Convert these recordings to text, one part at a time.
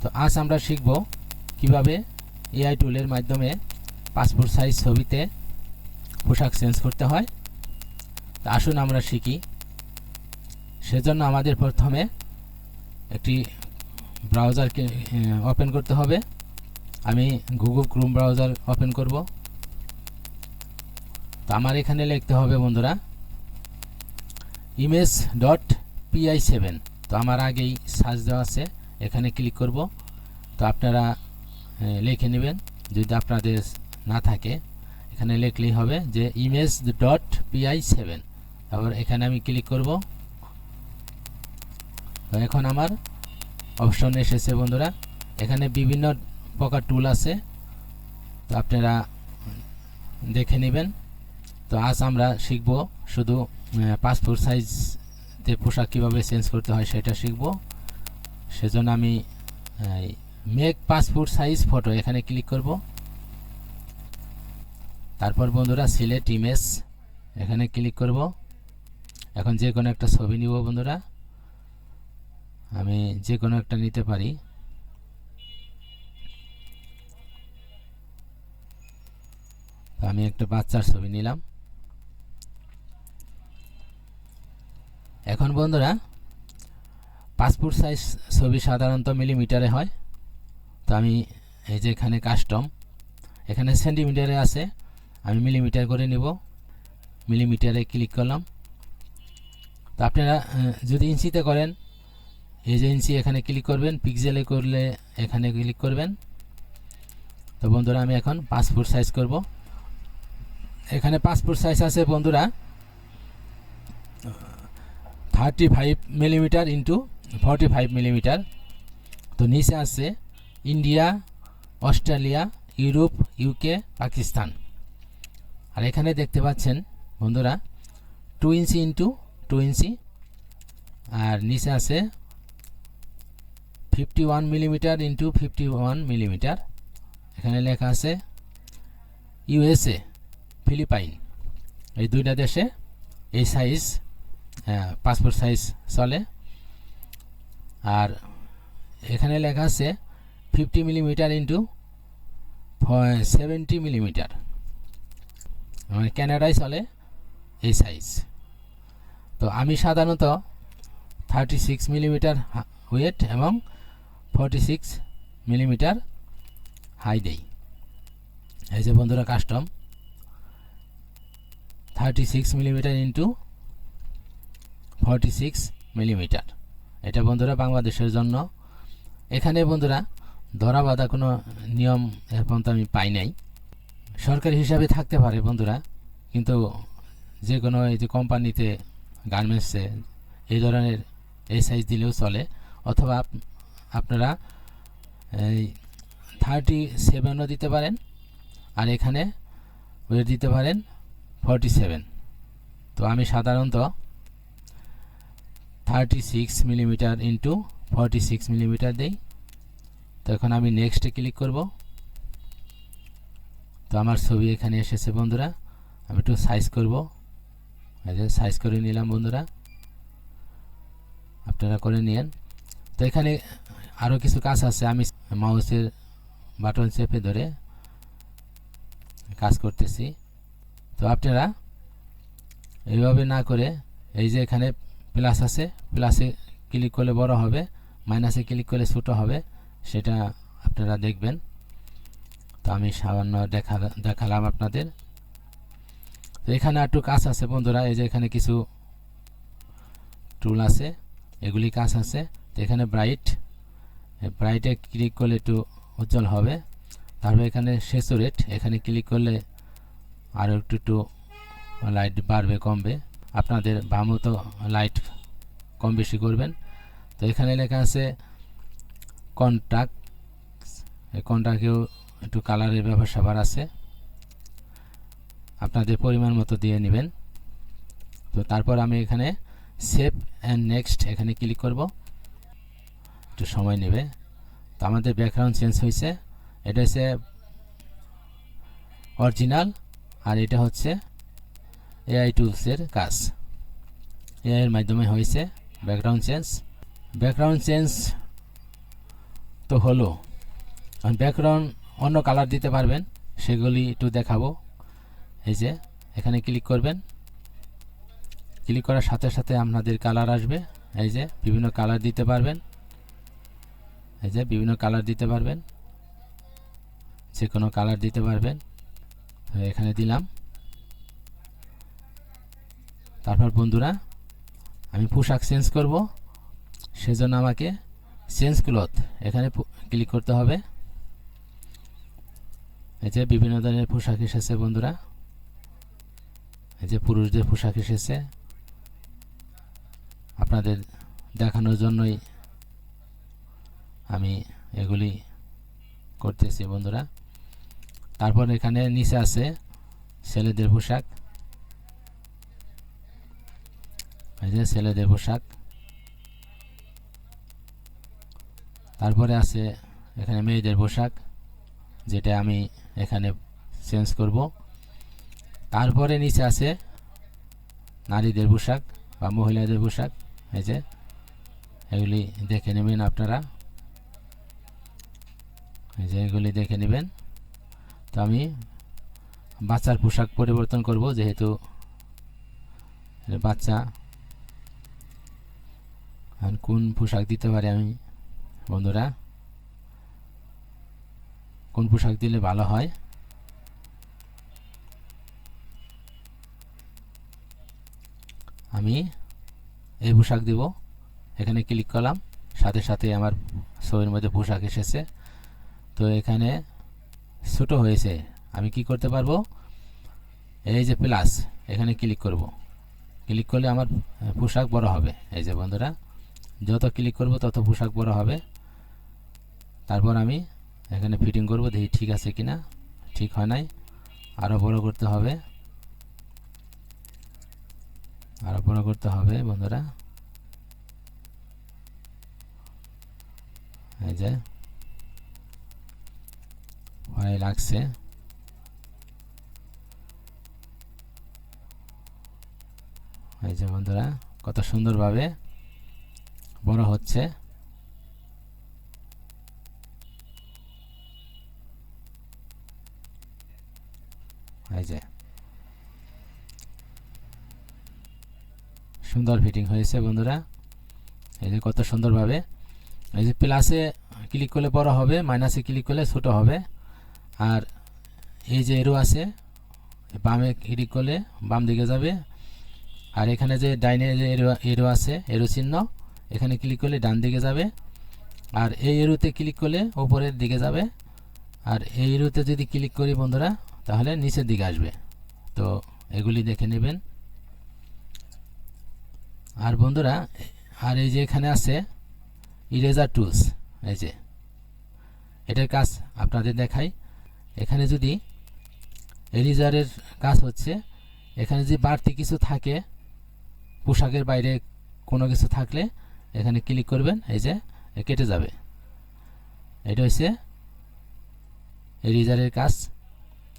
তো আজ আমরা শিখব কিভাবে এআই টুলের মাধ্যমে পাসপোর্ট সাইজ ছবিতে পোশাক চেঞ্জ করতে হয়। তো আসুন আমরা শিখি। সেজন্য আমাদের প্রথমে একটি ব্রাউজারকে ওপেন করতে হবে। আমি গুগল ক্রোম ব্রাউজার ওপেন করব। তো আমার এখানে লিখতে হবে বন্ধুরা image.pi7। তো আমার আগেই সার্চ দেওয়া আছে, এখানে ক্লিক করব। তো আপনারা লিখে নেবেন, যদি আপনাদের না থাকে এখানে লিখলেই হবে যে image.pi7। তারপর এখানে আমি ক্লিক করব। তো এখন আমার অপশন এসেছে বন্ধুরা। এখানে বিভিন্ন প্রকার টুল আছে, তো আপনারা দেখে নেবেন। তো আজ আমরা শিখব শুধু পাসপোর্ট সাইজতে পোশাক কীভাবে চেঞ্জ করতে হয় সেটা শিখব। সেজন্য আমি মেক পাসপোর্ট সাইজ ফটো এখানে ক্লিক করব। তারপর বন্ধুরা সিলেক্ট ইমেজ এখানে ক্লিক করব। এখন যে কোনো একটা ছবি নিব বন্ধুরা, আমি যে কোনো একটা নিতে পারি। আমি একটা বাচ্চার ছবি নিলাম। এখন বন্ধুরা পাসপোর্ট সাইজ ছবি সাধারণত মিলিমিটারে হয়। তো আমি এই যে এখানে কাস্টম, এখানে সেন্টিমিটারে আছে, আমি মিলিমিটার করে নিব। মিলিমিটারে ক্লিক করলাম। তো আপনারা যদি ইঞ্চিতে করেন, এই যে ইঞ্চি এখানে ক্লিক করবেন, পিক্সেলে করলে এখানে ক্লিক করবেন। তো বন্ধুরা আমি এখন পাসপোর্ট সাইজ করব। এখানে পাসপোর্ট সাইজ আছে বন্ধুরা 35 মিলিমিটার ইন্টু 45 মিলিমিটার। তো নিচে আছে India, Australia, Europe, UK, Pakistan. আর এখানে দেখতে পাচ্ছেন বন্ধুরা 2 ইঞ্চি ইন্টু 2 ইঞ্চি। আর নিচে আছে 51 মিলিমিটার ইন্টু 51 মিলিমিটার। এখানে লেখা আছে ইউএসএ, ফিলিপাইন, এই দুইটা দেশে এই সাইজ পাসপোর্ট সাইজ চলে। আর এখানে লেখা আছে 50 মিলিমিটার ইন্টু 70 মিলিমিটার, মানে কানাডায় চলে এই সাইজ। তো আমি সাধারণত 36 মিলিমিটার ওয়েট এবং 46 মিলিমিটার হাই দেই। এই যে বন্ধুরা কাস্টম 36 মিলিমিটার ইন্টু 46 মিলিমিটার। এটা বন্ধুরা বাংলাদেশের জন্য। এখানে বন্ধুরা ধরা বাঁধা কোনো নিয়ম এখন তো আমি পাই নাই। সরকারি হিসাবে থাকতে পারে বন্ধুরা, কিন্তু যে কোনো এই যে কোম্পানিতে, গার্মেন্টসে এই ধরনের এই সাইজ দিলেও চলে। অথবা আপনারা এই 37ও দিতে পারেন, আর এখানে ওয়েট দিতে পারেন 47। তো আমি সাধারণত 36 মিলিমিটার ইন্টু 46 মিলিমিটার দেই। তো এখন আমি নেক্সটে ক্লিক করব। তো আমার ছবি এখানে এসেছে বন্ধুরা। আমি একটু সাইজ করব, এই যে সাইজ করে নিলাম বন্ধুরা, আপনারা করে নিন। তো এখানে আরও কিছু কাজ আছে, আমি মাউসের বাটন চেপে ধরে কাজ করতেছি। তো আপনারা এইভাবে না করে এই যে এখানে প্লাস আছে, প্লাসে ক্লিক করলে বড় হবে, মাইনাসে ক্লিক করলে ছোটো হবে, সেটা আপনারা দেখবেন। তো আমি সামান্য দেখালাম আপনাদের। তো এখানে একটু কাজ আছে বন্ধুরা, এই যে এখানে কিছু টুল আছে, এগুলি কাজ আছে। তো এখানে ব্রাইটে ক্লিক করলে একটু উজ্জ্বল হবে। তারপরে এখানে স্যাচুরেট, এখানে ক্লিক করলে আরও একটু লাইট বাড়বে কমবে, আপনাদের ভামতো লাইট কম বেশি করবেন। তো এখানে লেখা আছে কন্ট্রাক্ট, এই কন্ট্রাক্টেও একটু কালারের ব্যাপার স্যাপার আছে, আপনাদের পরিমাণ মতো দিয়ে নেবেন। তো তারপর আমি এখানে সেভ অ্যান্ড নেক্সট এখানে ক্লিক করব, একটু সময় নেবে। তো আমাদের ব্যাকগ্রাউন্ড চেঞ্জ হয়েছে, এটা হচ্ছে অরিজিনাল, আর এটা হচ্ছে এআই টুলসের কাজ। এআই এর মাধ্যমে হয়েছে ব্যাকগ্রাউন্ড চেঞ্জ। ব্যাকগ্রাউন্ড চেঞ্জ তো হলো। ব্যাকগ্রাউন্ড অন্য কালার দিতে পারবেন, সেগুলি একটু দেখাবো। এই যে এখানে ক্লিক করবেন, ক্লিক করার সাথে সাথে আপনাদের কালার আসবে। এই যে বিভিন্ন কালার দিতে পারবেন, এই যে বিভিন্ন কালার দিতে পারবেন, যে কোনো কালার দিতে পারবেন। এখানে দিলাম। তারপর বন্ধুরা আমি পোশাক চেঞ্জ করব, সেজন্য আমাকে চেঞ্জ ক্লথ এখানে ক্লিক করতে হবে। এই যে বিভিন্ন ধরনের পোশাক এসেছে বন্ধুরা, এই যে পুরুষদের পোশাক এসেছে, আপনাদের দেখানোর জন্যই আমি এগুলি করতেছি বন্ধুরা। তারপর এখানে নিচে আছে ছেলেদের পোশাক, এই যে ছেলেদের পোশাক। তারপরে আছে এখানে মেয়েদের পোশাক, যেটা আমি এখানে চেঞ্জ করব। তারপরে নিচে আছে নারীদের পোশাক বা মহিলাদের পোশাক, এই যে এগুলি দেখে নেবেন আপনারা, এই যে এগুলি দেখে নেবেন। তো আমি বাচ্চার পোশাক পরিবর্তন করব, যেহেতু বাচ্চা। কোন পোশাক দিতে পারি আমি বন্ধুরা, কোন পোশাক দিলে ভালো হয়? আমি এই পোশাক দিব, এখানে ক্লিক করলাম, সাথে সাথে আমার ছবির মধ্যে পোশাক এসেছে। তো এখানে ছোট হয়েছে, আমি কি করতে পারবো? এই যে প্লাস, এখানে ক্লিক করব, ক্লিক করলে আমার পোশাক বড় হবে। এই যে বন্ধুরা, যত ক্লিক করব তত পোশাক বড় হবে। তারপর আমি এখানে ফিটিং করব, দেখি ঠিক আছে কিনা। ঠিক হয় নাই, আরও বড় করতে হবে, আরও বড় করতে হবে বন্ধুরা। এই যে ভালো লাগছে। এই যে বন্ধুরা কত সুন্দরভাবে বড় হচ্ছে। এই যে সুন্দর ফিটিং হয়েছে বন্ধুরা, এই যে কত সুন্দরভাবে। এই যে প্লাসে ক্লিক করলে বড় হবে, মাইনাসে ক্লিক করলে ছোট হবে। আর এই যে এরো আছে, বামে ক্লিক করলে বাম দিকে যাবে। আর এখানে যে ডাইনে যে এরো আছে, এরো চিহ্ন, এখানে ক্লিক করলে ডান দিকে যাবে। আর এই এরোতে ক্লিক করলে উপরের দিকে যাবে। আর এই এরোতে যদি ক্লিক করি বন্ধুরা, তাহলে নিচের দিকে আসবে। তো এগুলি দেখে নেবেন। আর বন্ধুরা, আর এই যে এখানে আছে ইরেজার টুলস, এই যে এটার কাজ আপনাদের দেখাই। এখানে যদি ইরেজারের কাজ হচ্ছে, এখানে যদি বাড়তি কিছু থাকে, পোশাকের বাইরে কোনো কিছু থাকলে এখানে ক্লিক করবেন, এই যে কেটে যাবে। এটা হচ্ছে ইরেজারের কাজ।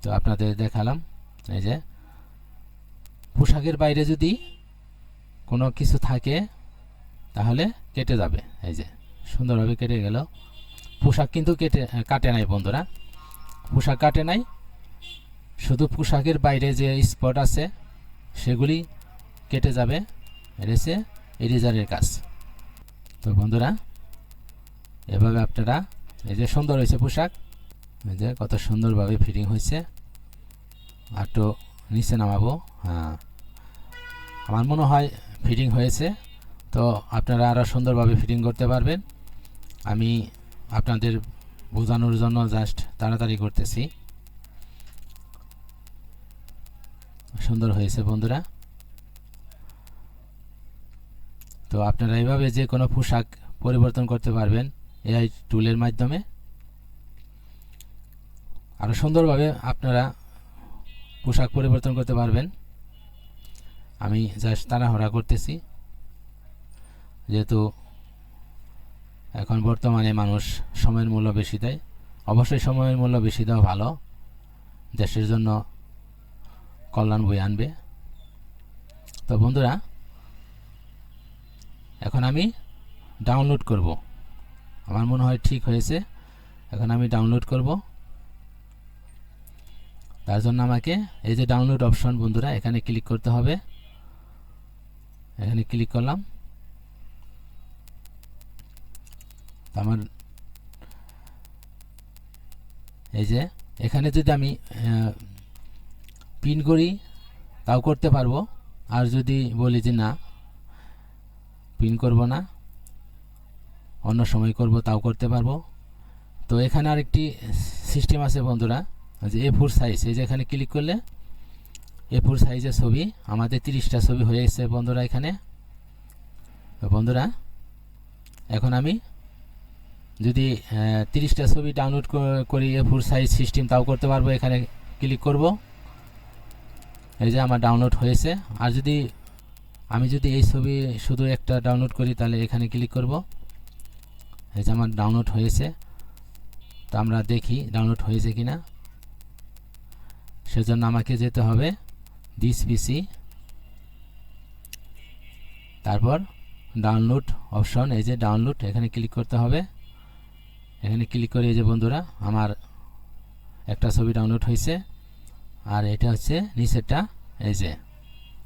তো আপনাদের দেখালাম, এই যে পোশাকের বাইরে যদি কোনো কিছু থাকে তাহলে কেটে যাবে। এই যে সুন্দরভাবে কেটে গেল। পোশাক কিন্তু কাটে নাই বন্ধুরা, পোশাক কাটে নাই, শুধু পোশাকের বাইরে যে স্পট আছে সেগুলি কেটে যাবে। এটা হচ্ছে ইরেজারের কাজ। তো বন্ধুরা এভাবে আপনারা, এই যে সুন্দর হয়েছে পোশাক, এই যে কত সুন্দরভাবে ফিটিং হয়েছে। আর তো নিচে নামাবো, হ্যাঁ আমার মনে হয় ফিটিং হয়েছে। তো আপনারা আরও সুন্দরভাবে ফিটিং করতে পারবেন। আমি আপনাদের বোঝানোর জন্য জাস্ট তাড়াতাড়ি করতেছি। সুন্দর হয়েছে বন্ধুরা। তো আপনারা এইভাবে যে কোনো পোশাক পরিবর্তন করতে পারবেন এআই টুলের মাধ্যমে। আরও সুন্দরভাবে আপনারা পোশাক পরিবর্তন করতে পারবেন। আমি জাস্ট তাড়াহুড়া করতেছি, যেহেতু এখন বর্তমানে মানুষ সময়ের মূল্য বেশি দেয়। অবশ্যই সময়ের মূল্য বেশি দেওয়া ভালো, দেশের জন্য কল্যাণ বয়ে আনবে। তো বন্ধুরা এখন আমি ডাউনলোড করব। আমার মনে হয় ঠিক হয়েছে। এখন আমি ডাউনলোড করব। তার জন্য আমাকে এই যে ডাউনলোড অপশন বন্ধুরা, এখানে ক্লিক করতে হবে। এখানে ক্লিক করলাম। আমার এই যে এখানে যদি আমি পিন করি তাও করতে পারবো, আর যদি বলি যে না পিন করব না, অন্য সময় করব, তাও করতে পারবো। তো এখানে আরেকটি সিস্টেম আছে বন্ধুরা, যে A4 সাইজ, এই যে এখানে ক্লিক করলে A4 সাইজের ছবি, আমাদের 30টা ছবি হয়ে গেছে বন্ধুরা এখানে। বন্ধুরা এখন আমি যদি 30টা ছবি ডাউনলোড করি A4 সাইজ সিস্টেম, তাও করতে পারবো। এখানে ক্লিক করব, এই যে আমার ডাউনলোড হয়েছে। আর যদি আমি এই ছবি শুধু একটা ডাউনলোড করি, তাহলে এখানে ক্লিক করব, এই যে আমার ডাউনলোড হয়েছে। তো আমরা দেখি ডাউনলোড হয়েছে কিনা। সেজন্য আমাকে যেতে হবে দিস পিসি, তারপর ডাউনলোড অপশন, এই যে ডাউনলোড, এখানে ক্লিক করতে হবে। এখানে ক্লিক করে এই যে বন্ধুরা আমার একটা ছবি ডাউনলোড হয়েছে। আর এটা হচ্ছে নিচেরটা, এই যে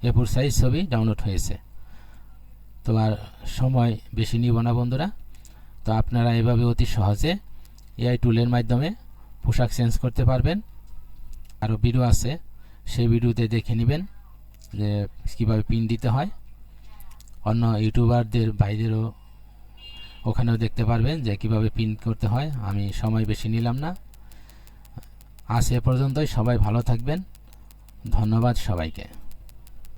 A4 সাইজ ছবি ডাউনলোড হয়েছে। তো আর সময় বেশি নিব না বন্ধুরা। তো আপনারা এভাবে অতি সহজে AI টুলের মাধ্যমে পোশাক চেঞ্জ করতে পারবেন। আরও ভিডিও আছে, সেই ভিডিওতে দেখে নেবেন যে কীভাবে পিন দিতে হয়। অন্য ইউটিউবারদের ভাইদেরও ওখানেও দেখতে পারবেন যে কিভাবে পিন করতে হয়। আমি সময় বেশি নিলাম না। আজ এ পর্যন্তই। সবাই ভালো থাকবেন। ধন্যবাদ সবাইকে।